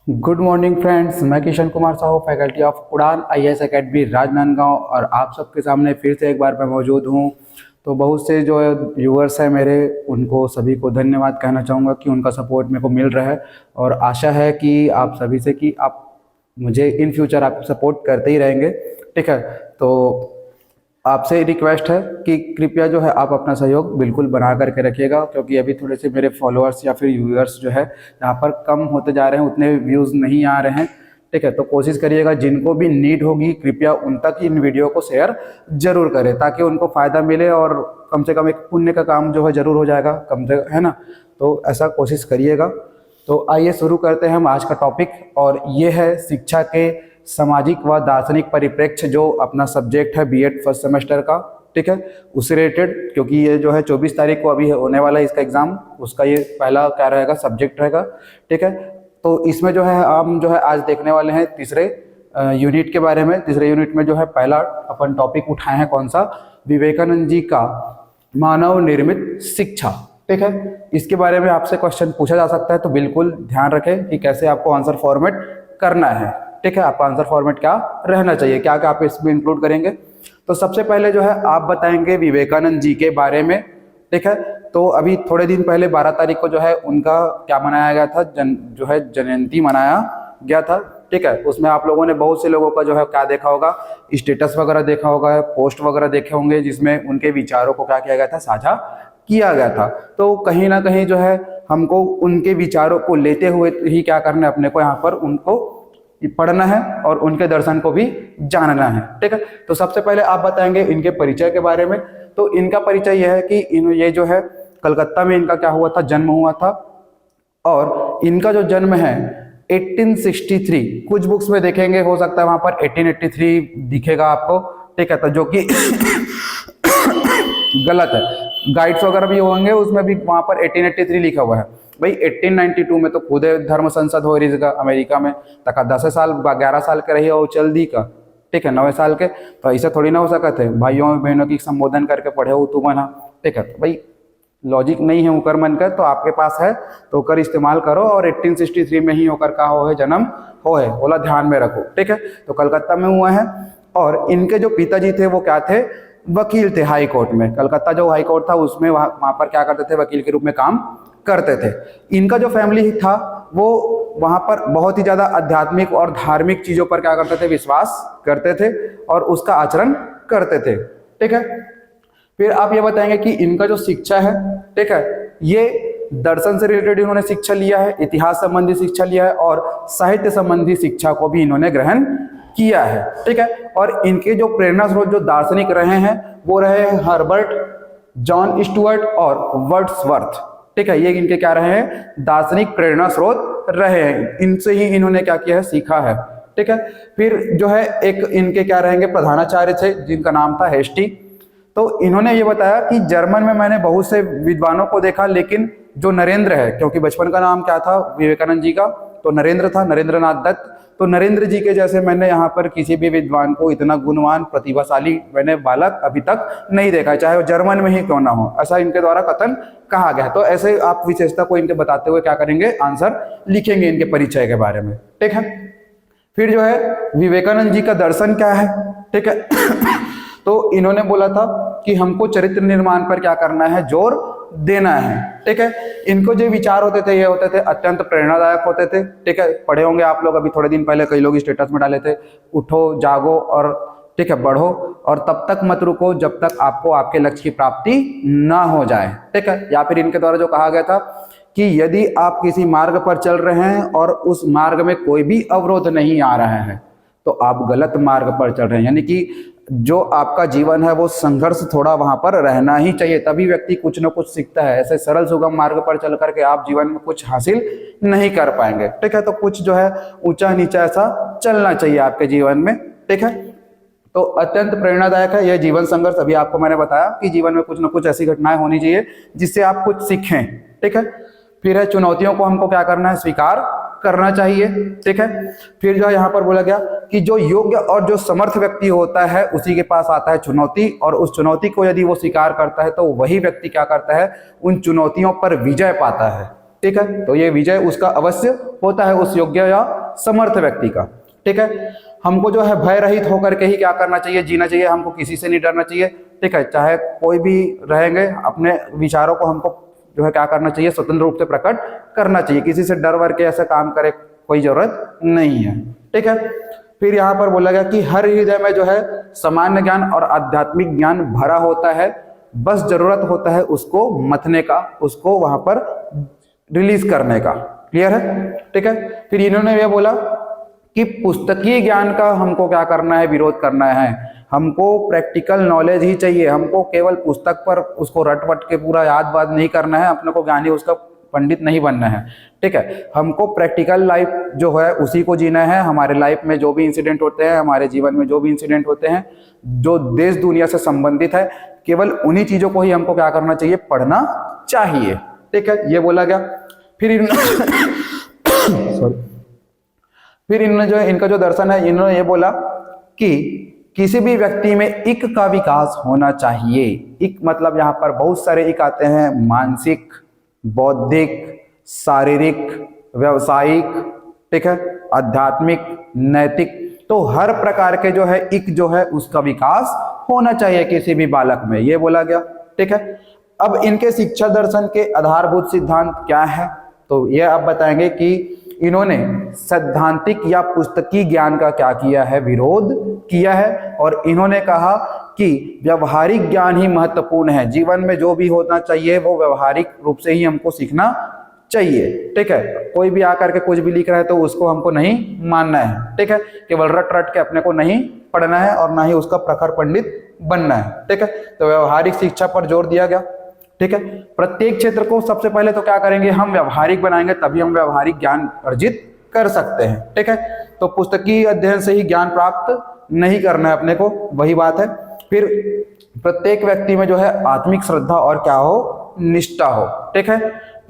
Good morning friends, मैं Kishan Kumar Sahu, faculty of उड़ान IAS academy Rajnandgaon, और आप सबके सामने फिर से एक बार मैं मौजूद हूं। तो बहुत से जो व्यूअर्स हैं मेरे, उनको सभी को धन्यवाद कहना चाहूँगा कि उनका सपोर्ट मेरे को मिल रहा है, और आशा है कि आप सभी से कि आप मुझे इन फ्यूचर आप सपोर्ट करते ही रहेंगे। ठीक है, तो आपसे रिक्वेस्ट है कि कृपया जो है आप अपना सहयोग बिल्कुल बना करके रखिएगा, क्योंकि अभी थोड़े से मेरे फॉलोअर्स या फिर व्यूअर्स जो है यहाँ पर कम होते जा रहे हैं, उतने व्यूज़ नहीं आ रहे हैं। ठीक है, तो कोशिश करिएगा जिनको भी नीड होगी कृपया उन तक इन वीडियो को शेयर जरूर करें, ताकि उनको फ़ायदा मिले और कम से कम एक पुण्य का काम जो है ज़रूर हो जाएगा, कम से है ना। तो ऐसा कोशिश करिएगा। तो आइए शुरू करते हैं हम आज का टॉपिक, और ये है शिक्षा के सामाजिक व दार्शनिक परिप्रेक्ष्य, जो अपना सब्जेक्ट है बीएड फर्स्ट सेमेस्टर का। ठीक है, उससे रिलेटेड, क्योंकि ये जो है 24 तारीख को अभी होने वाला है इसका एग्जाम, उसका ये पहला क्या रहेगा, सब्जेक्ट रहेगा। ठीक है, तो इसमें जो है हम जो है आज देखने वाले हैं तीसरे यूनिट के बारे में। तीसरे यूनिट में जो है पहला अपन टॉपिक उठाए हैं, कौन सा, विवेकानंद जी का मानव निर्मित शिक्षा। ठीक है, इसके बारे में आपसे क्वेश्चन पूछा जा सकता है, तो बिल्कुल ध्यान रखें कि कैसे आपको आंसर फॉर्मेट करना है। ठीक है, आपका आंसर फॉर्मेट क्या रहना चाहिए, क्या क्या आप इसमें इंक्लूड करेंगे। तो सबसे पहले जो है आप बताएंगे विवेकानंद जी के बारे में। ठीक है, तो अभी थोड़े दिन पहले 12 तारीख को जो है उनका क्या मनाया गया था, जो है जयंती मनाया गया था। ठीक है, उसमें आप लोगों ने बहुत से लोगों का जो है क्या देखा होगा, स्टेटस वगैरह देखा होगा, पोस्ट वगैरह देखे होंगे, जिसमें उनके विचारों को क्या किया गया था, साझा किया गया था। तो कहीं ना कहीं जो है हमको उनके विचारों को लेते हुए ही क्या करना है, अपने को यहाँ पर उनको पढ़ना है और उनके दर्शन को भी जानना है। ठीक है, तो सबसे पहले आप बताएंगे इनके परिचय के बारे में। तो इनका परिचय यह है कि ये जो है कलकत्ता में इनका क्या हुआ था, जन्म हुआ था, और इनका जो जन्म है 1863, कुछ बुक्स में देखेंगे हो सकता है वहां पर 1883 दिखेगा आपको। ठीक है, तो जो कि गलत है, गाइड्स वगैरह भी होंगे उसमें भी वहां पर 1883 लिखा हुआ है। भाई 1892 में तो खुद धर्म संसद हो रही है अमेरिका में, तक 10 साल 11 साल के रही हो चल दी का। ठीक है, 9 साल के, तो ऐसा थोड़ी ना हो सकते थे, भाइयों बहनों की संबोधन करके पढ़े हो तू बना। ठीक है, तो भाई लॉजिक नहीं है उकर मन का, तो आपके पास है तो कर इस्तेमाल करो, और 1863 में ही होकर का हो है जन्म हो है, बोला ध्यान में रखो। ठीक है, तो कलकत्ता में हुआ है, और इनके जो पिताजी थे वो क्या थे, वकील थे हाई कोर्ट में। कलकत्ता जो हाई कोर्ट था उसमें वहां पर क्या करते थे, वकील के रूप में काम करते थे। इनका जो फैमिली था वो वहां पर बहुत ही ज्यादा आध्यात्मिक और धार्मिक चीजों पर क्या करते थे, विश्वास करते थे और उसका आचरण करते थे। ठीक है, फिर आप ये बताएंगे कि इनका जो शिक्षा है, ठीक है, ये दर्शन से रिलेटेड इन्होंने शिक्षा लिया है, इतिहास संबंधी शिक्षा लिया है, और साहित्य संबंधी शिक्षा को भी इन्होंने ग्रहण किया है। ठीक है, और इनके जो प्रेरणा स्रोत जो दार्शनिक रहे हैं वो रहे हैं हर्बर्ट, जॉन स्टुअर्ट और वर्ड्सवर्थ। ठीक है, ये इनके क्या रहे हैं, दार्शनिक प्रेरणा स्रोत रहे हैं, इनसे ही इन्होंने क्या किया है, सीखा है। ठीक है, फिर जो है एक इनके क्या रहेंगे, प्रधानाचार्य थे जिनका नाम था हेस्टी। तो इन्होंने ये बताया कि जर्मन में मैंने बहुत से विद्वानों को देखा, लेकिन जो नरेंद्र है, क्योंकि बचपन का नाम क्या था विवेकानंद जी का, तो नरेंद्र था, नरेंद्रनाथ दत्त, तो नरेंद्र जी के जैसे मैंने यहाँ पर किसी भी विद्वान को, इतना गुणवान प्रतिभाशाली मैंने बालक अभी तक नहीं देखा है, चाहे वो जर्मन में ही क्यों ना हो, ऐसा इनके द्वारा कथन कहा गया। तो ऐसे आप विशेषता को इनके बताते हुए क्या करेंगे, आंसर लिखेंगे इनके परिचय के बारे में। ठीक है, फिर जो है विवेकानंद जी का दर्शन क्या है। ठीक है, तो इन्होंने बोला था कि हमको चरित्र निर्माण पर क्या करना है, जोर देना है। ठीक है, इनको जो विचार होते थे ये होते थे अत्यंत प्रेरणादायक होते थे। ठीक है, पढ़े होंगे आप लोग, अभी थोड़े दिन पहले कई लोग स्टेटस में डाले थे, उठो जागो और ठीक है बढ़ो, और तब तक मत रुको जब तक आपको आपके लक्ष्य की प्राप्ति ना हो जाए। ठीक है, या फिर इनके द्वारा जो कहा गया था कि यदि आप किसी मार्ग पर चल रहे हैं और उस मार्ग में कोई भी अवरोध नहीं आ रहा है तो आप गलत मार्ग पर चल रहे हैं, यानी कि जो आपका जीवन है वो संघर्ष थोड़ा वहां पर रहना ही चाहिए, तभी व्यक्ति कुछ न कुछ सीखता है। ऐसे सरल सुगम मार्ग पर चल करके आप जीवन में कुछ हासिल नहीं कर पाएंगे। ठीक है, तो कुछ जो है ऊंचा नीचा ऐसा चलना चाहिए आपके जीवन में। ठीक है, तो अत्यंत प्रेरणादायक है यह जीवन संघर्ष। अभी आपको मैंने बताया कि जीवन में कुछ न कुछ ऐसी घटनाएं होनी चाहिए जिससे आप कुछ सीखें। ठीक है, फिर है चुनौतियों को हमको क्या करना है, स्वीकार करना चाहिए। ठीक है, फिर जो यहाँ पर बोला गया कि जो योग्य और जो समर्थ व्यक्ति होता है उसी के पास आता है चुनौती, और उस चुनौती को यदि वो स्वीकार करता है तो वही व्यक्ति क्या करता है, उन चुनौतियों पर विजय पाता है। ठीक है। तो ये विजय उसका अवश्य होता है, उस योग्य या समर्थ व्यक्ति का, ठीक है। हमको जो है भय रहित होकर के ही क्या करना चाहिए, जीना चाहिए, हमको किसी से नहीं डरना चाहिए, ठीक है। चाहे कोई भी रहेंगे, अपने विचारों को हमको जो है क्या करना चाहिए, स्वतंत्र रूप से प्रकट करना चाहिए, किसी से डर वर के ऐसा काम करे कोई जरूरत नहीं है, ठीक है। फिर यहाँ पर बोला गया कि हर हृदय में जो है सामान्य ज्ञान और आध्यात्मिक ज्ञान भरा होता है, बस जरूरत होता है उसको मथने का, उसको वहां पर रिलीज करने का। क्लियर है, ठीक है। फिर इन्होंने ये बोला कि पुस्तकीय ज्ञान का हमको क्या करना है, विरोध करना है, हमको प्रैक्टिकल नॉलेज ही चाहिए, हमको केवल पुस्तक पर उसको रट वट के पूरा याद वाद नहीं करना है, अपने को ज्ञानी उसका पंडित नहीं बनना है, ठीक है। हमको प्रैक्टिकल लाइफ जो है उसी को जीना है। हमारे लाइफ में जो भी इंसिडेंट होते हैं, हमारे जीवन में जो भी इंसिडेंट होते हैं, जो देश दुनिया से संबंधित है, केवल उन्हीं चीजों को ही हमको क्या करना चाहिए, पढ़ना चाहिए, ठीक है। ये बोला गया। फिर सॉरी फिर इन्होंने जो है, इनका जो दर्शन है, इन्होंने ये बोला कि किसी भी व्यक्ति में इक का विकास होना चाहिए। इक मतलब यहाँ पर बहुत सारे इक आते हैं, मानसिक, बौद्धिक, शारीरिक, व्यवसायिक, ठीक है, आध्यात्मिक, नैतिक। तो हर प्रकार के जो है इक जो है उसका विकास होना चाहिए किसी भी बालक में, ये बोला गया, ठीक है। अब इनके शिक्षा दर्शन के आधारभूत सिद्धांत क्या है, तो ये आप बताएंगे कि इन्होंने सैद्धांतिक या पुस्तकीय ज्ञान का क्या किया है, विरोध किया है, और इन्होंने कहा कि व्यवहारिक ज्ञान ही महत्वपूर्ण है, जीवन में जो भी होना चाहिए वो व्यवहारिक रूप से ही हमको सीखना चाहिए, ठीक है। कोई भी आकर के कुछ भी लिख रहा है तो उसको हमको नहीं मानना है, ठीक है। केवल रट रट के अपने को नहीं पढ़ना है और ना ही उसका प्रखर पंडित बनना है, ठीक है। तो व्यवहारिक शिक्षा पर जोर दिया गया, ठीक है। प्रत्येक क्षेत्र को सबसे पहले तो क्या करेंगे, हम व्यवहारिक बनाएंगे, तभी हम व्यवहारिक ज्ञान अर्जित कर सकते हैं, ठीक है। तो पुस्तकीय अध्ययन से ही ज्ञान प्राप्त नहीं करना है अपने को, वही बात है। फिर प्रत्येक व्यक्ति में जो है आत्मिक श्रद्धा और क्या हो, निष्ठा हो, ठीक है।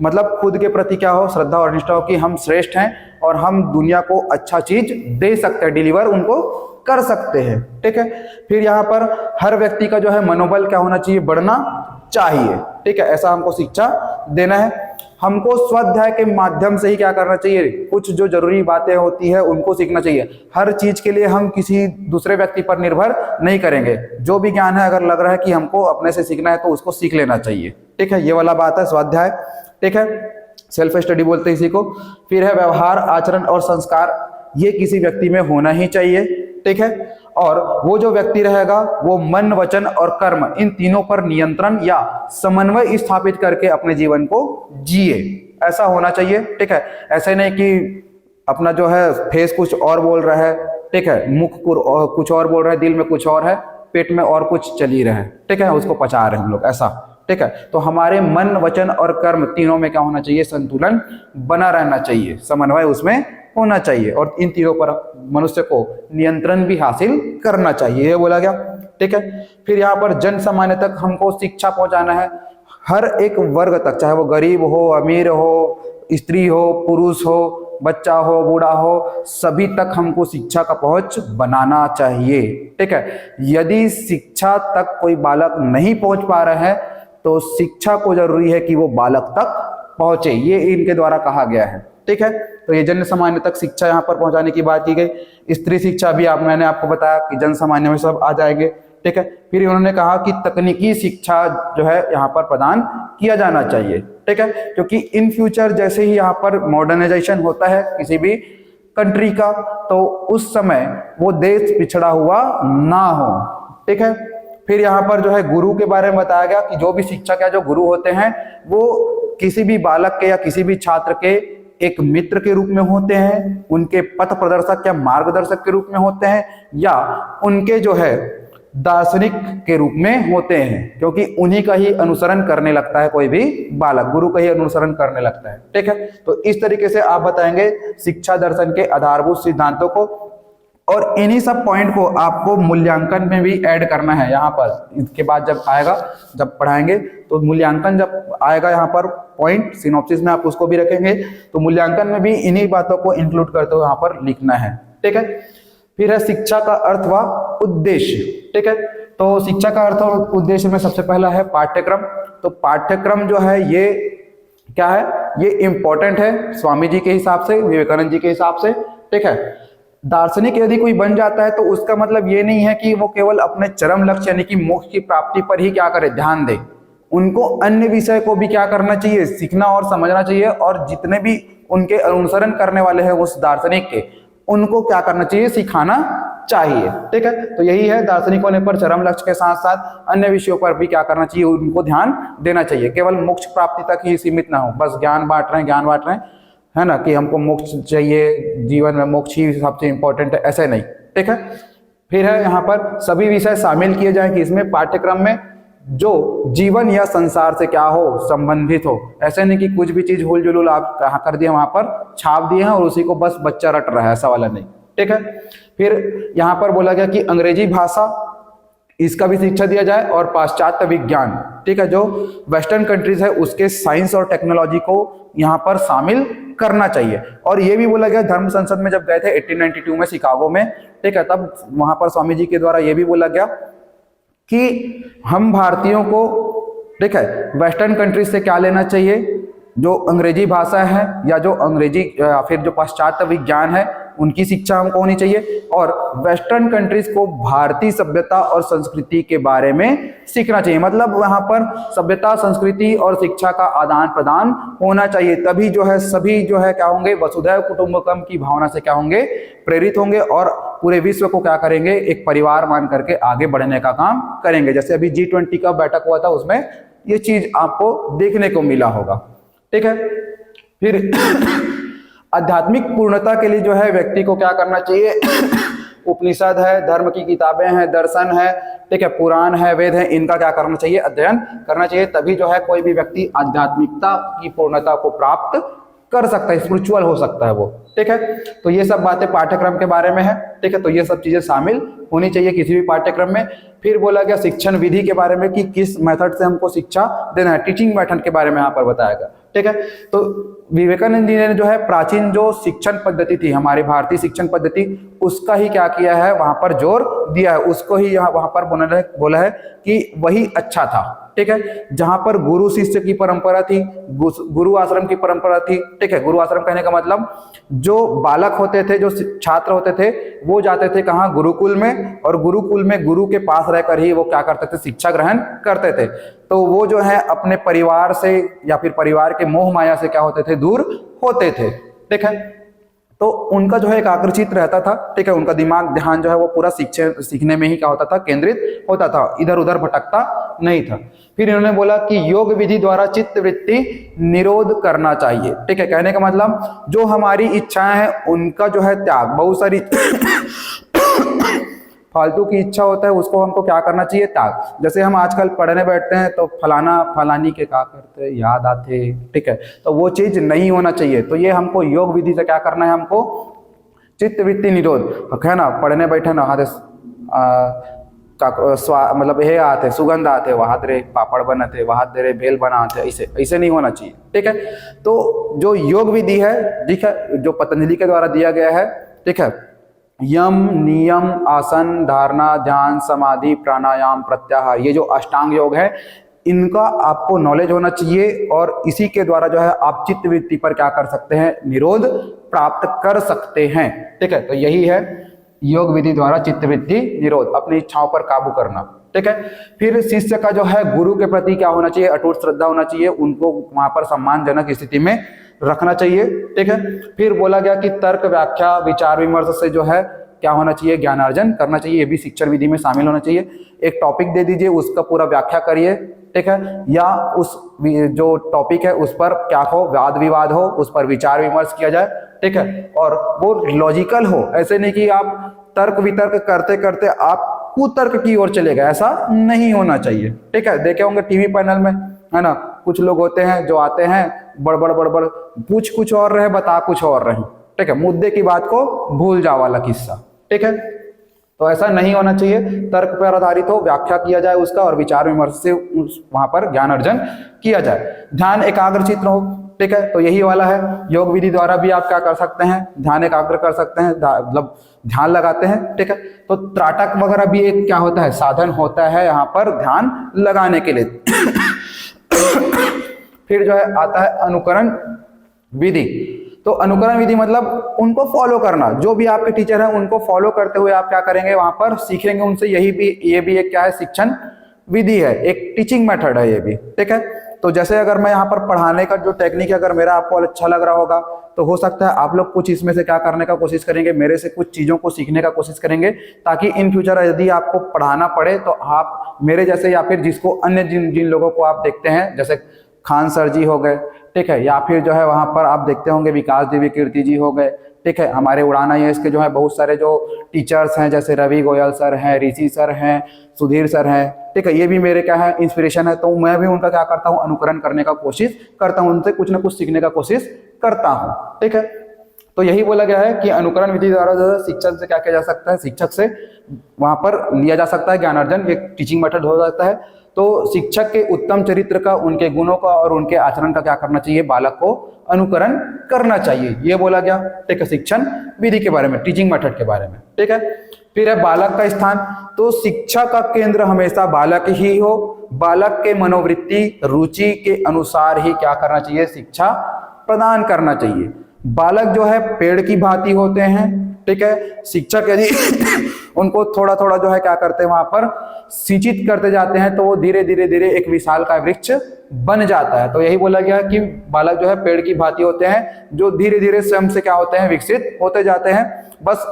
मतलब खुद के प्रति क्या हो, श्रद्धा और निष्ठा हो कि हम श्रेष्ठ हैं और हम दुनिया को अच्छा चीज दे सकते हैं, डिलीवर उनको कर सकते हैं, ठीक है। फिर यहाँ पर हर व्यक्ति का जो है मनोबल क्या होना चाहिए, बढ़ना चाहिए, ठीक है। ऐसा हमको शिक्षा देना है। हमको स्वाध्याय के माध्यम से ही क्या करना चाहिए, कुछ जो जरूरी बातें होती है उनको सीखना चाहिए। हर चीज के लिए हम किसी दूसरे व्यक्ति पर निर्भर नहीं करेंगे, जो भी ज्ञान है अगर लग रहा है कि हमको अपने से सीखना है तो उसको सीख लेना चाहिए, ठीक है। ये वाला बात है स्वाध्याय, ठीक है। सेल्फ स्टडी बोलते हैं इसी को। फिर है व्यवहार, आचरण और संस्कार, ये किसी व्यक्ति में होना ही चाहिए, ठीक है। और वो जो व्यक्ति रहेगा वो मन, वचन और कर्म, इन तीनों पर नियंत्रण या समन्वय स्थापित करके अपने जीवन को जिए, ऐसा होना चाहिए, ठीक है। ऐसे नहीं कि अपना जो है फेस कुछ और बोल रहा है, ठीक है, मुख कुछ और बोल रहा है, दिल में कुछ और है, पेट में और कुछ चल ही रहा है, ठीक है, उसको पचा रहे हैं हम लोग, ऐसा, ठीक है। तो हमारे मन, वचन और कर्म तीनों में क्या होना चाहिए, संतुलन बना रहना चाहिए, समन्वय उसमें होना चाहिए, और इन तीनों पर मनुष्य को नियंत्रण भी हासिल करना चाहिए, ये बोला गया, ठीक है। फिर यहाँ पर जन सामान्य तक हमको शिक्षा पहुंचाना है, हर एक वर्ग तक, चाहे वो गरीब हो, अमीर हो, स्त्री हो, पुरुष हो, बच्चा हो, बूढ़ा हो, सभी तक हमको शिक्षा का पहुंच बनाना चाहिए, ठीक है। यदि शिक्षा तक कोई बालक नहीं पहुंच पा रहा है तो शिक्षा को जरूरी है कि वो बालक तक पहुंचे, ये इनके द्वारा कहा गया है, ठीक है। तो ये जन सामान्य तक शिक्षा यहाँ पर पहुंचाने की बात की गई। स्त्री शिक्षा भी मैंने आपको बताया कि जन सामान्य में सब आ जाएंगे, ठीक है। फिर उन्होंने कहा कि तकनीकी शिक्षा जो है यहाँ पर प्रदान किया जाना चाहिए, ठीक है, क्योंकि इन फ्यूचर जैसे ही यहाँ पर मॉडर्नाइजेशन होता है किसी भी कंट्री का, तो उस समय वो देश पिछड़ा हुआ ना हो, ठीक है। फिर यहाँ पर जो है गुरु के बारे में बताया गया कि जो भी शिक्षक या जो गुरु होते हैं वो किसी भी बालक के या किसी भी छात्र के एक मित्र के रूप में होते हैं, उनके पथ प्रदर्शक या मार्गदर्शक के रूप में होते हैं, या उनके जो है दार्शनिक के रूप में होते हैं, क्योंकि उन्हीं का ही अनुसरण करने लगता है कोई भी बालक, गुरु का ही अनुसरण करने लगता है, ठीक है। तो इस तरीके से आप बताएंगे शिक्षा दर्शन के आधारभूत सिद्धांतों को, और इन्हीं सब पॉइंट को आपको मूल्यांकन में भी ऐड करना है। यहाँ पर इसके बाद जब आएगा, जब पढ़ाएंगे तो मूल्यांकन जब आएगा यहाँ पर पॉइंट सिनॉप्सिस में आप उसको भी रखेंगे, तो मूल्यांकन में भी इन्हीं बातों को इंक्लूड करते हुए यहाँ पर लिखना है, ठीक है। फिर है शिक्षा का अर्थ व उद्देश्य, ठीक है। तो शिक्षा का अर्थ और उद्देश्य में सबसे पहला है पाठ्यक्रम। तो पाठ्यक्रम जो है ये क्या है, ये इंपॉर्टेंट है स्वामी जी के हिसाब से, विवेकानंद जी के हिसाब से, ठीक है। दार्शनिक यदि कोई बन जाता है तो उसका मतलब ये नहीं है कि वो केवल अपने चरम लक्ष्य यानी कि मोक्ष की प्राप्ति पर ही क्या करे, ध्यान दे। उनको अन्य विषय को भी क्या करना चाहिए, सीखना और समझना चाहिए, और जितने भी उनके अनुसरण करने वाले हैं उस दार्शनिक के, उनको क्या करना चाहिए, सिखाना चाहिए, ठीक है। तो यही है, दार्शनिक होने पर चरम लक्ष्य के साथ साथ अन्य विषयों पर भी क्या करना चाहिए, उनको ध्यान देना चाहिए। केवल मोक्ष प्राप्ति तक ही सीमित ना हो, बस ज्ञान बांट रहे हैं, ज्ञान बांट रहे हैं, है ना, कि हमको मोक्ष चाहिए, जीवन में मोक्ष ही सबसे इंपॉर्टेंट है, ऐसे नहीं, ठीक है। फिर है यहाँ पर सभी विषय शामिल किए जाए कि इसमें पाठ्यक्रम में जो जीवन या संसार से क्या हो, संबंधित हो। ऐसे नहीं कि कुछ भी चीज हुल जुलूल आप कहाँ कर दिए, वहां पर छाप दिए हैं और उसी को बस बच्चा रट रहा है, ऐसा वाला नहीं, ठीक है। फिर यहाँ पर बोला गया कि अंग्रेजी भाषा, इसका भी शिक्षा दिया जाए, और पाश्चात्य विज्ञान, ठीक है, जो वेस्टर्न कंट्रीज है उसके साइंस और टेक्नोलॉजी को यहाँ पर शामिल करना चाहिए। और ये भी बोला गया धर्म संसद में जब गए थे 1892 में शिकागो में, ठीक है, तब वहां पर स्वामी जी के द्वारा ये भी बोला गया कि हम भारतीयों को, ठीक है, वेस्टर्न कंट्रीज से क्या लेना चाहिए, जो अंग्रेजी भाषा है या जो अंग्रेजी या फिर जो पाश्चात्य विज्ञान है उनकी शिक्षा हमको होनी चाहिए, और वेस्टर्न कंट्रीज को भारतीय सभ्यता और संस्कृति के बारे में सीखना चाहिए। मतलब वहां पर सभ्यता, संस्कृति और शिक्षा का आदान प्रदान होना चाहिए, तभी जो है सभी जो है क्या होंगे, वसुधैव कुटुंबकम की भावना से क्या होंगे, प्रेरित होंगे, और पूरे विश्व को क्या करेंगे, एक परिवार मान करके आगे बढ़ने का काम करेंगे। जैसे अभी G20 का बैठक हुआ था, उसमें ये चीज आपको देखने को मिला होगा, ठीक है। फिर आध्यात्मिक पूर्णता के लिए जो है व्यक्ति को क्या करना चाहिए, उपनिषद है, धर्म की किताबें हैं, दर्शन है, ठीक है, पुराण है, वेद है, इनका क्या करना चाहिए, अध्ययन करना चाहिए। तभी जो है कोई भी व्यक्ति आध्यात्मिकता की पूर्णता को प्राप्त कर सकता है, स्पिरिचुअल हो सकता है वो, ठीक है। तो ये सब बातें पाठ्यक्रम के बारे में है, ठीक है। तो ये सब चीजें शामिल होनी चाहिए किसी भी पाठ्यक्रम में। फिर बोला गया शिक्षण विधि के बारे में कि किस मेथड से हमको शिक्षा देना है, टीचिंग मेथड के बारे में यहाँ पर बताया गया, ठीक है। तो विवेकानंद जी ने जो है प्राचीन जो शिक्षण पद्धति थी, हमारी भारतीय शिक्षण पद्धति, उसका ही क्या किया है, वहां पर जोर दिया है, उसको ही यहाँ वहां पर बोला है कि वही अच्छा था, ठीक है। जहां पर गुरु शिष्य की परंपरा थी, गुरु आश्रम की परंपरा थी, ठीक है। गुरु आश्रम कहने का मतलब जो बालक होते थे, जो छात्र होते थे, वो जाते थे कहाँ, गुरुकुल में, और गुरुकुल में गुरु के पास रहकर ही वो क्या करते थे, शिक्षा ग्रहण करते थे। तो वो जो है अपने परिवार से या फिर परिवार के मोह माया से क्या होते थे, दूर होते थे, ठीक है। तो उनका जो है एकाग्रचित रहता था, ठीक है, उनका दिमाग ध्यान जो है वो पूरा सीखने में ही क्या होता था, केंद्रित होता था, इधर उधर भटकता नहीं था। फिर इन्होंने बोला कि योग विधि द्वारा चित्त वृत्ति निरोध करना चाहिए, ठीक है। कहने का मतलब जो हमारी इच्छाएं हैं उनका जो है त्याग, बहुत सारी फालतू की इच्छा होता है उसको हमको क्या करना चाहिए, त्याग। जैसे हम आजकल पढ़ने बैठते हैं तो फलाना फलानी के क्या करते याद आते, ठीक है, तो वो चीज नहीं होना चाहिए। तो ये हमको योग विधि से क्या करना है, हमको चित्त वृत्ति निरोध, है ना, पढ़ने बैठे ना हाथ मतलब ये आते सुगंध आते, वहां तेरे पापड़ बनाते, वहां तेरे भेल बनाते, ऐसे ऐसे नहीं होना चाहिए, ठीक है। तो जो योग विधि है, ठीक है, जो पतंजलि के द्वारा दिया गया है, ठीक है, यम, नियम, आसन, धारणा, ध्यान, समाधि, प्राणायाम, प्रत्याहार, ये जो अष्टांग योग है, इनका आपको नॉलेज होना चाहिए, और इसी के द्वारा जो है आप चित्त वृत्ति पर क्या कर सकते हैं, निरोध प्राप्त कर सकते हैं, ठीक है। तो यही है योग विधि द्वारा चित्त वृत्ति निरोध, अपनी इच्छाओं पर काबू करना, ठीक है। फिर शिष्य का जो है गुरु के प्रति क्या होना चाहिए, अटूट श्रद्धा होना चाहिए, उनको वहां पर सम्मानजनक स्थिति में रखना चाहिए, ठीक है। फिर बोला गया कि तर्क, व्याख्या, विचार विमर्श से जो है क्या होना चाहिए, ज्ञानार्जन करना चाहिए, ये भी शिक्षण विधि में शामिल होना चाहिए। एक टॉपिक दे दीजिए, उसका पूरा व्याख्या करिए, ठीक है, या उस जो टॉपिक है उस पर क्या हो, वाद विवाद हो, उस पर विचार विमर्श किया जाए, ठीक है, और वो लॉजिकल हो। ऐसे नहीं कि आप तर्क वितर्क करते करते आप कुतर्क की ओर चले गए, ऐसा नहीं होना चाहिए, ठीक है। देखे होंगे टीवी पैनल में, है ना, कुछ लोग होते हैं जो आते हैं बड़बड़ बड़बड़, पूछ कुछ और रहे, बता कुछ और रहे, ठीक है, मुद्दे की बात को भूल जा वाला किस्सा, ठीक है। तो ऐसा नहीं होना चाहिए, तर्क पर आधारित हो, व्याख्या किया जाए उसका, और विचार विमर्श से वहां पर ज्ञान अर्जन किया जाए। ध्यान एकाग्रचित हो, ठीक है, तो यही वाला है। योग विधि द्वारा भी आप क्या कर सकते हैं, ध्यान एकाग्र कर सकते हैं, मतलब ध्यान लगाते हैं, ठीक है। तो त्राटक वगैरह भी एक क्या होता है, साधन होता है यहाँ पर ध्यान लगाने के लिए। फिर जो है आता है अनुकरण विधि। तो अनुकरण विधि मतलब उनको फॉलो करना, जो भी आपके टीचर हैं उनको फॉलो करते हुए आप क्या करेंगे, वहां पर सीखेंगे उनसे। ये भी एक क्या है, शिक्षण विधि है, एक टीचिंग मेथड है ये भी, ठीक है। तो जैसे अगर मैं यहाँ पर पढ़ाने का जो टेक्निक है अगर मेरा आपको अच्छा लग रहा होगा तो हो सकता है आप लोग कुछ इसमें से क्या करने का कोशिश करेंगे, मेरे से कुछ चीजों को सीखने का कोशिश करेंगे, ताकि इन फ्यूचर यदि आपको पढ़ाना पड़े तो आप मेरे जैसे या फिर जिसको अन्य जिन जिन लोगों को आप देखते हैं जैसे खान सर जी हो गए, ठीक है, या फिर जो है वहां पर आप देखते होंगे विकास देवी कीर्ति जी हो गए, ठीक है, हमारे उड़ान IAS के जो है बहुत सारे जो टीचर्स हैं जैसे रवि गोयल सर हैं, ऋषि सर हैं, सुधीर सर हैं, ठीक है, ये भी मेरे क्या है इंस्पिरेशन है। तो मैं भी उनका क्या करता हूँ, अनुकरण करने का कोशिश करता हूँ, उनसे कुछ ना कुछ सीखने का कोशिश करता हूँ, ठीक है। तो यही बोला गया है कि अनुकरण विधि द्वारा जो है शिक्षक से क्या किया जा सकता है, शिक्षक से वहां पर लिया जा सकता है ज्ञानार्जन, एक टीचिंग मेथड हो जाता है। तो शिक्षक के उत्तम चरित्र का, उनके गुणों का और उनके आचरण का क्या करना चाहिए, बालक को अनुकरण करना चाहिए, ये बोला गया, ठीक है, शिक्षण विधि के बारे में, टीचिंग मेथड के बारे में, ठीक है। फिर है बालक का स्थान। तो शिक्षा का केंद्र हमेशा बालक ही हो, बालक के मनोवृत्ति रुचि के अनुसार ही क्या करना चाहिए, शिक्षा प्रदान करना चाहिए। बालक जो है पेड़ की भांति होते हैं, ठीक है, शिक्षक यदि उनको थोड़ा थोड़ा जो है क्या करते हैं वहां पर सिंचित करते जाते हैं तो वो धीरे धीरे धीरे एक विशाल का वृक्ष बन जाता है। तो यही बोला गया कि बालक जो है पेड़ की भांति होते हैं जो धीरे धीरे स्वयं से क्या होते हैं, विकसित होते जाते हैं। बस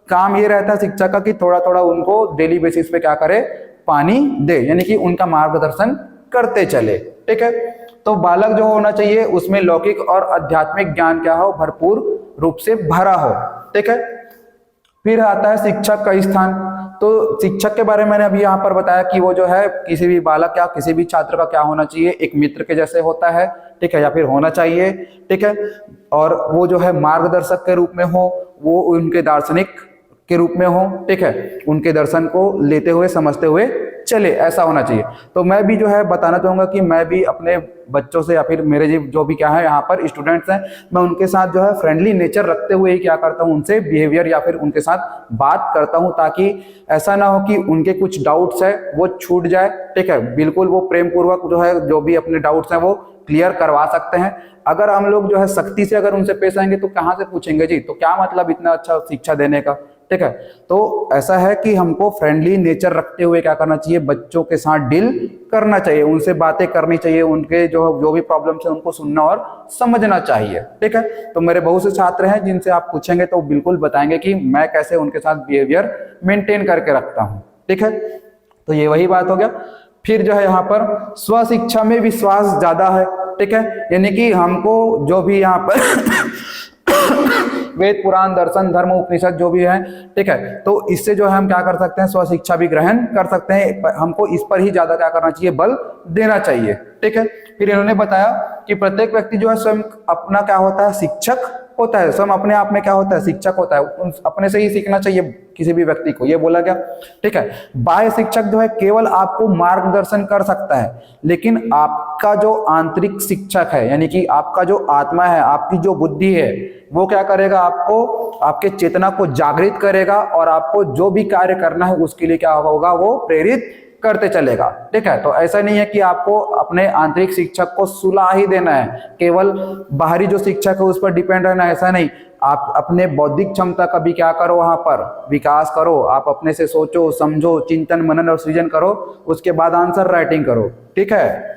काम ये रहता है शिक्षक का कि थोड़ा थोड़ा उनको डेली बेसिस पे क्या करे, पानी दे, यानी कि उनका मार्गदर्शन करते चले, ठीक है। तो बालक जो होना चाहिए उसमें लौकिक और आध्यात्मिक ज्ञान क्या हो, भरपूर रूप से भरा हो, ठीक है। फिर आता है शिक्षक का स्थान। तो शिक्षक के बारे में मैंने अभी यहाँ पर बताया कि वो जो है किसी भी बालक या किसी भी छात्र का क्या होना चाहिए, एक मित्र के जैसे होता है, ठीक है, या फिर होना चाहिए, ठीक है। और वो जो है मार्गदर्शक के रूप में हो, वो उनके दार्शनिक के रूप में हो, ठीक है, उनके दर्शन को लेते हुए समझते हुए चले, ऐसा होना चाहिए। तो मैं भी जो है बताना चाहूंगा कि मैं भी अपने बच्चों से या फिर मेरे जो भी क्या है यहाँ पर स्टूडेंट्स हैं, मैं उनके साथ जो है फ्रेंडली नेचर रखते हुए ही क्या करता हूँ, उनसे बिहेवियर या फिर उनके साथ बात करता हूँ, ताकि ऐसा ना हो कि उनके कुछ डाउट्स है वो छूट जाए, ठीक है। बिल्कुल वो प्रेम पूर्वक जो है जो भी अपने डाउट्स हैं वो क्लियर करवा सकते हैं। अगर हम लोग जो है सख्ती से अगर उनसे पेश आएंगे तो कहाँ से पूछेंगे जी, तो क्या मतलब इतना अच्छा शिक्षा देने का, ठीक है। तो ऐसा है कि हमको फ्रेंडली नेचर रखते हुए क्या करना चाहिए, बच्चों के साथ डील करना चाहिए, उनसे बातें करनी चाहिए, उनके जो भी प्रॉब्लम्स है उनको सुनना और समझना चाहिए, ठीक है। तो मेरे बहुत से छात्र हैं जिनसे आप पूछेंगे तो बिल्कुल बताएंगे कि मैं कैसे उनके साथ बिहेवियर मेंटेन करके रखता हूं, ठीक है। तो ये वही बात हो गया। फिर जो है यहाँ पर स्व शिक्षा में विश्वास ज्यादा है, ठीक है, यानी कि हमको जो भी यहाँ पर वेद पुराण दर्शन धर्म उपनिषद जो भी है, ठीक है, तो इससे जो है हम क्या कर सकते हैं, स्व शिक्षा भी ग्रहण कर सकते हैं। हमको इस पर ही ज्यादा क्या करना चाहिए, बल देना चाहिए, ठीक है। फिर इन्होंने बताया कि प्रत्येक व्यक्ति जो है स्वयं अपना क्या होता है, शिक्षक होता है, स्वयं अपने आप में क्या होता है, शिक्षक होता है, अपने से ही सीखना चाहिए किसी भी व्यक्ति को, ये बोला गया, ठीक है। बाह्य शिक्षक जो है केवल आपको मार्गदर्शन कर सकता है, लेकिन आपका जो आंतरिक शिक्षक है, यानी कि आपका जो आत्मा है, आपकी जो बुद्धि है, वो क्या करेगा, आपको आपके चेतना को जागृत करेगा और आपको जो भी कार्य करना है उसके लिए क्या होगा, वो प्रेरित करते चलेगा, ठीक है। तो ऐसा नहीं है कि आपको अपने आंतरिक शिक्षक को सुला ही देना है, केवल बाहरी जो शिक्षक है उस पर डिपेंड रहना, ऐसा नहीं। आप अपने बौद्धिक क्षमता का भी क्या करो, वहां पर विकास करो, आप अपने से सोचो समझो, चिंतन मनन और सृजन करो, उसके बाद आंसर राइटिंग करो, ठीक है।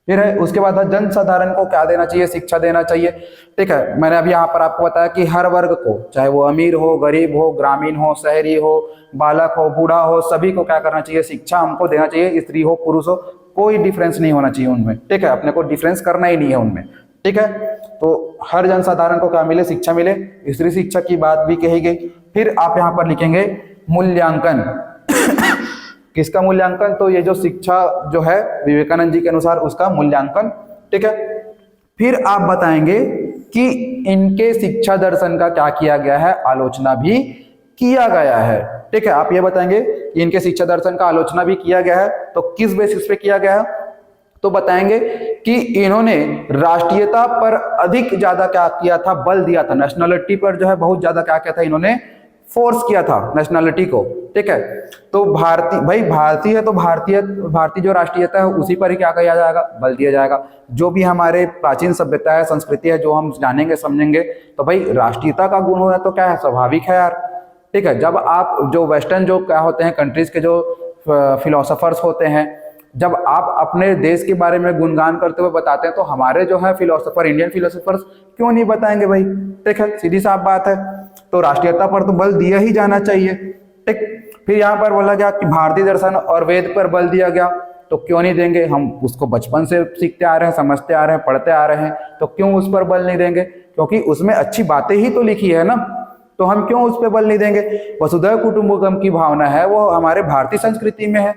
फिर है उसके बाद जन साधारण को क्या देना चाहिए, शिक्षा देना चाहिए, ठीक है। मैंने अभी यहाँ पर आपको बताया कि हर वर्ग को, चाहे वो अमीर हो, गरीब हो, ग्रामीण हो, शहरी हो, बालक हो, बूढ़ा हो, सभी को क्या करना चाहिए, शिक्षा हमको देना चाहिए, स्त्री हो पुरुष हो, कोई डिफरेंस नहीं होना चाहिए उनमें, ठीक है, अपने को डिफरेंस करना ही नहीं है उनमें, ठीक है। तो हर जनसाधारण को क्या मिले, शिक्षा मिले, स्त्री शिक्षा की बात भी कही गई। फिर आप यहाँ पर लिखेंगे मूल्यांकन किसका मूल्यांकन, तो ये जो शिक्षा जो है विवेकानंद जी के अनुसार उसका मूल्यांकन, ठीक है। फिर आप बताएंगे कि इनके शिक्षा दर्शन का क्या किया गया है, आलोचना भी किया गया है, ठीक है। आप ये बताएंगे कि इनके शिक्षा दर्शन का आलोचना भी किया गया है, तो किस बेसिस पे किया गया है, तो बताएंगे कि इन्होंने राष्ट्रीयता पर अधिक ज्यादा क्या किया था, बल दिया था, नेशनलिटी पर जो है बहुत ज्यादा क्या किया था, इन्होंने फोर्स किया था नेशनलिटी को, ठीक है। तो भारतीय है तो भारतीय जो राष्ट्रीयता है उसी पर ही क्या किया जाएगा, बल दिया जाएगा। जो भी हमारे प्राचीन सभ्यता है, संस्कृति है, जो हम जानेंगे समझेंगे, तो भाई राष्ट्रीयता का गुण होना तो क्या है, स्वाभाविक है यार, ठीक है। जब आप जो वेस्टर्न जो क्या होते हैं कंट्रीज के जो फिलोसोफर्स होते हैं, जब आप अपने देश के बारे में गुणगान करते हुए बताते हैं, तो हमारे जो है फिलोसोफर, इंडियन फिलोसोफर्स क्यों नहीं बताएंगे भाई, ठीक है, सीधी साफ बात है। तो राष्ट्रीयता पर तो बल दिया ही जाना चाहिए, ठीक। फिर यहाँ पर बोला गया कि भारतीय दर्शन और वेद पर बल दिया गया, तो क्यों नहीं देंगे, हम उसको बचपन से सीखते आ रहे हैं, समझते आ रहे हैं, पढ़ते आ रहे हैं, तो क्यों उस पर बल नहीं देंगे, क्योंकि उसमें अच्छी बातें ही तो लिखी है ना, तो हम क्यों उस पर बल नहीं देंगे। वसुधैव कुटुंबकम की भावना है वो हमारे भारतीय संस्कृति में है,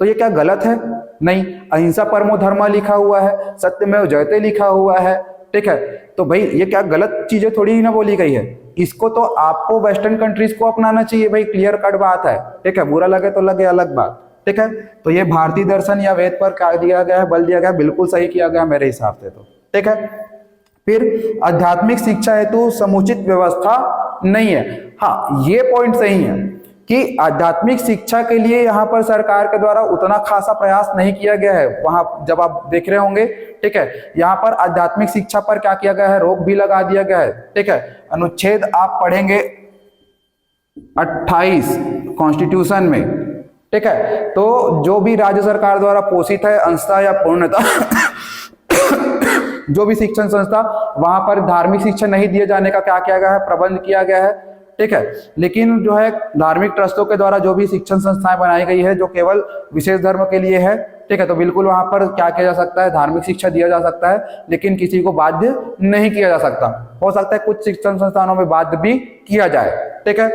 तो ये क्या गलत है, नहीं। अहिंसा परमो धर्म लिखा हुआ है, सत्यमेव जयते लिखा हुआ है, ठीक है। तो भाई ये क्या गलत चीजें थोड़ी ही ना बोली गई है, इसको तो आपको वेस्टर्न कंट्रीज को अपनाना चाहिए भाई, क्लियर कट बात है, ठीक है। बुरा लगे तो लगे, अलग बात, ठीक है। तो ये भारतीय दर्शन या वेद पर क्या दिया गया है, बल दिया गया, बिल्कुल सही किया गया मेरे हिसाब से, तो ठीक है। फिर आध्यात्मिक शिक्षा हेतु समुचित व्यवस्था नहीं है, हाँ ये पॉइंट सही है कि आध्यात्मिक शिक्षा के लिए यहाँ पर सरकार के द्वारा उतना खासा प्रयास नहीं किया गया है। वहां जब आप देख रहे होंगे, ठीक है, यहाँ पर आध्यात्मिक शिक्षा पर क्या किया गया है, रोक भी लगा दिया गया है, ठीक है। अनुच्छेद आप पढ़ेंगे 28 कॉन्स्टिट्यूशन में, ठीक है। तो जो भी राज्य सरकार द्वारा पोषित है अंशतः या पूर्णतः जो भी शिक्षण संस्था, वहां पर धार्मिक शिक्षा नहीं दिए जाने का क्या किया गया है, प्रबंध किया गया है, ठीक है। लेकिन जो है धार्मिक ट्रस्टों के द्वारा जो भी शिक्षण संस्थाएं बनाई गई है जो केवल विशेष धर्म के लिए है, ठीक है, तो बिल्कुल वहां पर क्या किया जा सकता है, धार्मिक शिक्षा दिया जा सकता है, लेकिन किसी को बाध्य नहीं किया जा सकता। हो सकता है कुछ शिक्षण संस्थानों में बाध्य भी किया जाए, ठीक है।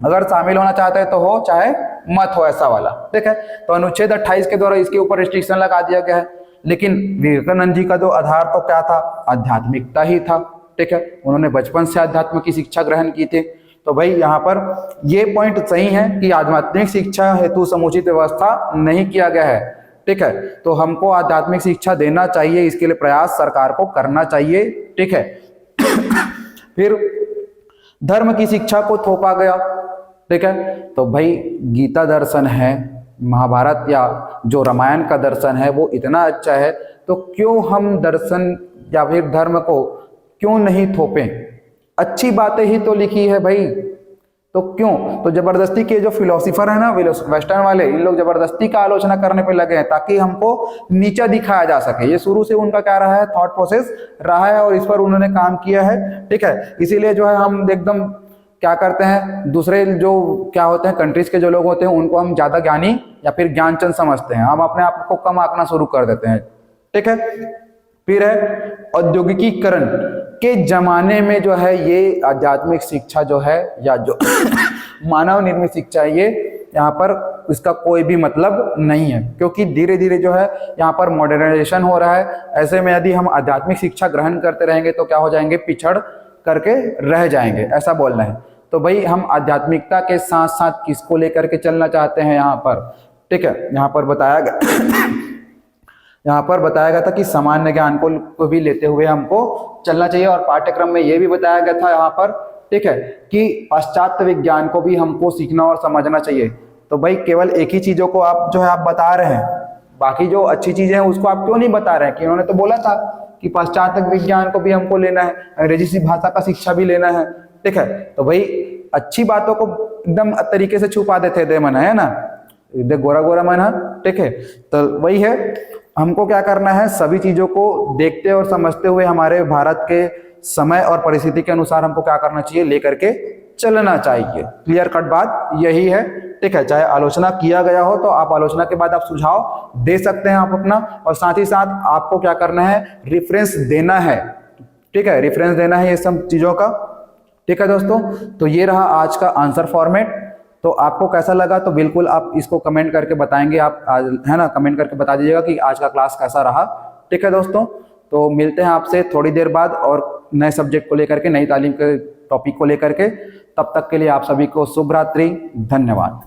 अगर शामिल होना चाहते हैं तो हो, चाहे मत हो, ऐसा वाला, ठीक है। तो अनुच्छेद 28 के द्वारा इसके ऊपर रिस्ट्रिक्शन लगा दिया गया है। लेकिन विवेकानंद जी का जो आधार तो क्या था, आध्यात्मिकता ही था, ठीक है। उन्होंने बचपन से अध्यात्म की शिक्षा ग्रहण की थी। तो भाई यहाँ पर ये पॉइंट सही है कि आध्यात्मिक शिक्षा हेतु समुचित व्यवस्था नहीं किया गया है, ठीक है। तो हमको आध्यात्मिक शिक्षा देना चाहिए, इसके लिए प्रयास सरकार को करना चाहिए, ठीक है। फिर धर्म की शिक्षा को थोपा गया, ठीक है। तो भाई गीता दर्शन है, महाभारत या जो रामायण का दर्शन है वो इतना अच्छा है, तो क्यों हम दर्शन या फिर धर्म को क्यों नहीं थोपें, अच्छी बातें ही तो लिखी है भाई, तो क्यों। तो जबरदस्ती के जो फिलोसोफर है ना वेस्टर्न वाले, इन लोग जबरदस्ती का आलोचना करने पे लगे हैं ताकि हमको नीचा दिखाया जा सके। ये शुरू से उनका क्या रहा है, थॉट प्रोसेस रहा है और इस पर उन्होंने काम किया है, ठीक है। इसीलिए जो है हम एकदम क्या करते हैं, दूसरे जो क्या होते हैं कंट्रीज के जो लोग होते हैं उनको हम ज्यादा ज्ञानी या फिर ज्ञानचंद समझते हैं, हम अपने आप को कम आंकना शुरू कर देते हैं, ठीक है। फिर है औद्योगिकीकरण के जमाने में जो है ये आध्यात्मिक शिक्षा जो है या जो मानव निर्मित शिक्षा है, ये यहाँ पर इसका कोई भी मतलब नहीं है, क्योंकि धीरे धीरे जो है यहाँ पर मॉडर्नाइजेशन हो रहा है। ऐसे में यदि हम आध्यात्मिक शिक्षा ग्रहण करते रहेंगे तो क्या हो जाएंगे, पिछड़ करके रह जाएंगे, ऐसा बोलना है। तो भाई हम आध्यात्मिकता के साथ साथ किसको लेकर के चलना चाहते हैं यहाँ पर, ठीक है। यहाँ पर बताया गया था कि सामान्य ज्ञान को भी लेते हुए हमको चलना चाहिए, और पाठ्यक्रम में ये भी बताया गया था यहाँ पर, ठीक है, कि पाश्चात्य विज्ञान को भी हमको सीखना और समझना चाहिए। तो भाई केवल एक ही चीजों को आप जो है आप बता रहे हैं, बाकी जो अच्छी चीजें हैं उसको आप क्यों नहीं बता रहे हैं। कि उन्होंने तो बोला था कि पाश्चात्य विज्ञान को भी हमको लेना है, अंग्रेजी भाषा का शिक्षा भी लेना है, ठीक है। तो भाई अच्छी बातों को एकदम तरीके से छुपा देते दे मन है ना, गोरा गोरा मन है, ठीक है। तो वही है, हमको क्या करना है, सभी चीजों को देखते और समझते हुए हमारे भारत के समय और परिस्थिति के अनुसार हमको क्या करना चाहिए, लेकर के चलना चाहिए। क्लियर कट बात यही है, ठीक है। चाहे आलोचना किया गया हो तो आप आलोचना के बाद आप सुझाव दे सकते हैं आप अपना, और साथ ही साथ आपको क्या करना है, रेफरेंस देना है, ठीक है, रेफरेंस देना है ये सब चीजों का, ठीक है दोस्तों। तो ये रहा आज का आंसर फॉर्मेट। तो आपको कैसा लगा तो बिल्कुल आप इसको कमेंट करके बताएंगे, आप है ना, कमेंट करके बता दीजिएगा कि आज का क्लास कैसा रहा, ठीक है दोस्तों। तो मिलते हैं आपसे थोड़ी देर बाद और नए सब्जेक्ट को लेकर के, नई तालीम के टॉपिक को लेकर के। तब तक के लिए आप सभी को शुभ रात्रि, धन्यवाद।